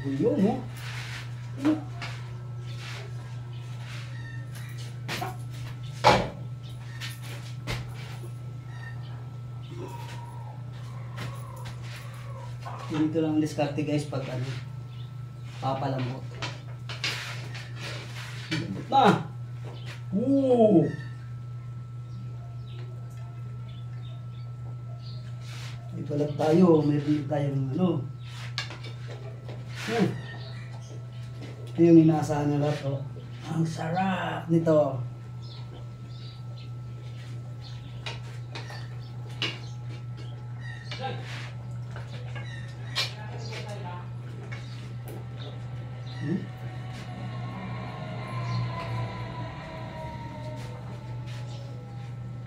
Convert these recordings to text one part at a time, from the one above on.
Gulong mo. Dito lang diskarte guys pag ano, papalambot. Lambot na. Dito lang tayo, meron tayong ano. Ito yung inaasahan na lahat, oh. Ang sarap nito.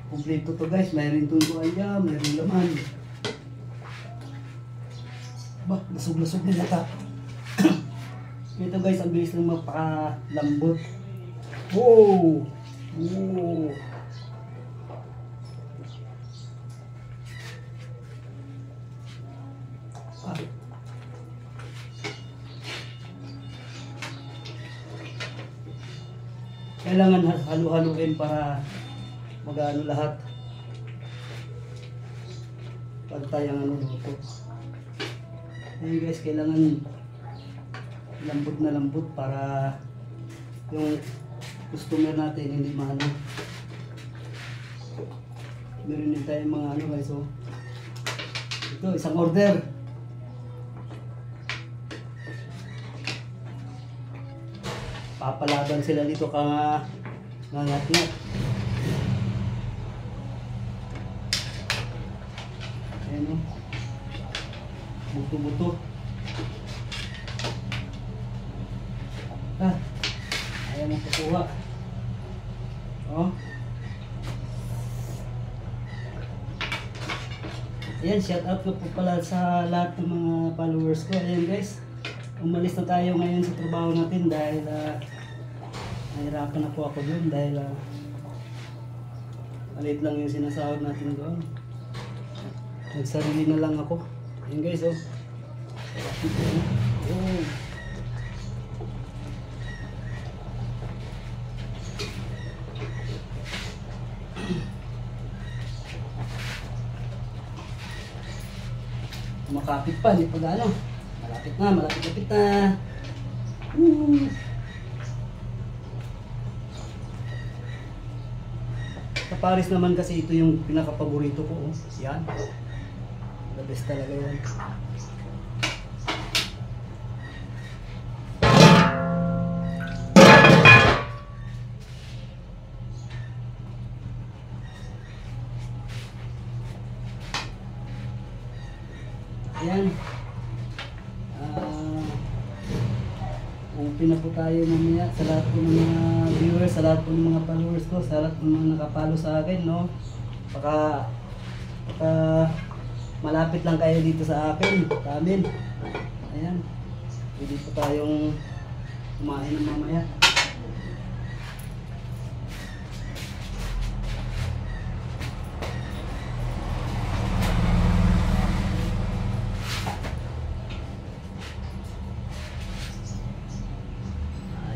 Kompleto to guys, mayroon tuntuan dyan, mayroon laman. Bah, lasog-lasog na yata. Ito guys, ang bilis lang mapakalambot. Wow! Wow! Ah. Kailangan halu-haluin para magano lahat. Pag tayong ano luto. Ayun guys, kailangan lambot na lambot para yung customer natin hindi maano. Meron din tayong mga ano guys, oh. Ito, isang order. Papalaban sila dito ka ngangat-ngat. Ayan, oh. Buto-buto. Ayaw mo kukuha. Oh. Ayan, shout out ko po pala sa lahat ng mga followers ko. Ayan guys, umalis na tayo ngayon sa trabaho natin dahil nahirapan na po ako doon dahil maliit lang yung sinasahod natin doon. Nagsarili na lang ako. Ayan guys, oh. Oh. Makapit pa, hindi pa gano. Malapit na, malapit na. Sa Paris naman kasi ito yung pinaka-paborito ko. Oh. Yan. The best talaga yan. Ayan. Open na po tayo mamaya sa lahat po ng mga viewers, sa lahat po ng mga followers ko, sa lahat po ng mga nakapalo sa akin, no? Baka malapit lang kayo dito sa akin, sa amin. Ayan. Pwede po tayong kumain ng mamaya.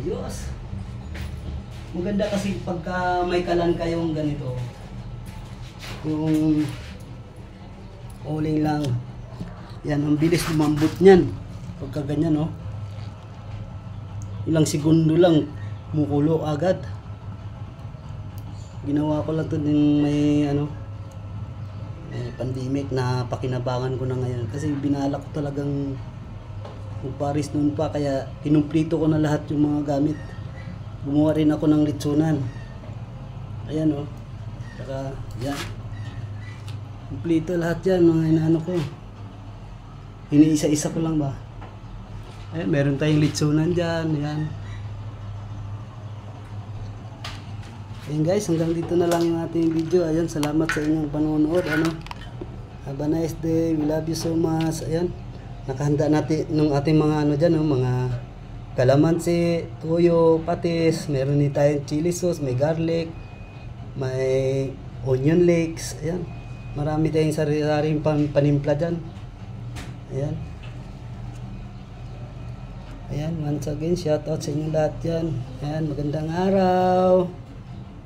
Ayos. Maganda kasi pagka may kalan kayong ganito, yung uling lang, yan, ang bilis lumambot niyan pagka ganyan, no? Ilang segundo lang mukulo agad. Ginawa ko lang to din may ano, may pandemic na pakinabangan ko na ngayon kasi binalak ko talagang Paris noon pa, kaya kinumplito ko na lahat yung mga gamit. Gumawa rin ako ng litsunan. Ayan, oh. Saka yan, kumplito lahat yan mga inaano ko. Iniisa-isa ko lang ba. Ayan, meron tayong litsunan dyan. Ayan. Ayan guys, hanggang dito na lang yung ating video. Ayan, salamat sa inyong panonood. Ano? Have a nice day. We love you so much. Ayan. Nakahanda natin ng ating mga ano dyan, no? Mga kalamansi, tuyo, patis, meron din tayong chili sauce, may garlic, may onion flakes, ayan. Marami tayong sari-saring panimpla dyan. Ayan. Ayan, once again, shout out sa inyong lahat yan. Ayan, magandang araw.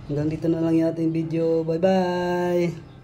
Hanggang dito na lang yung ating video. Bye bye.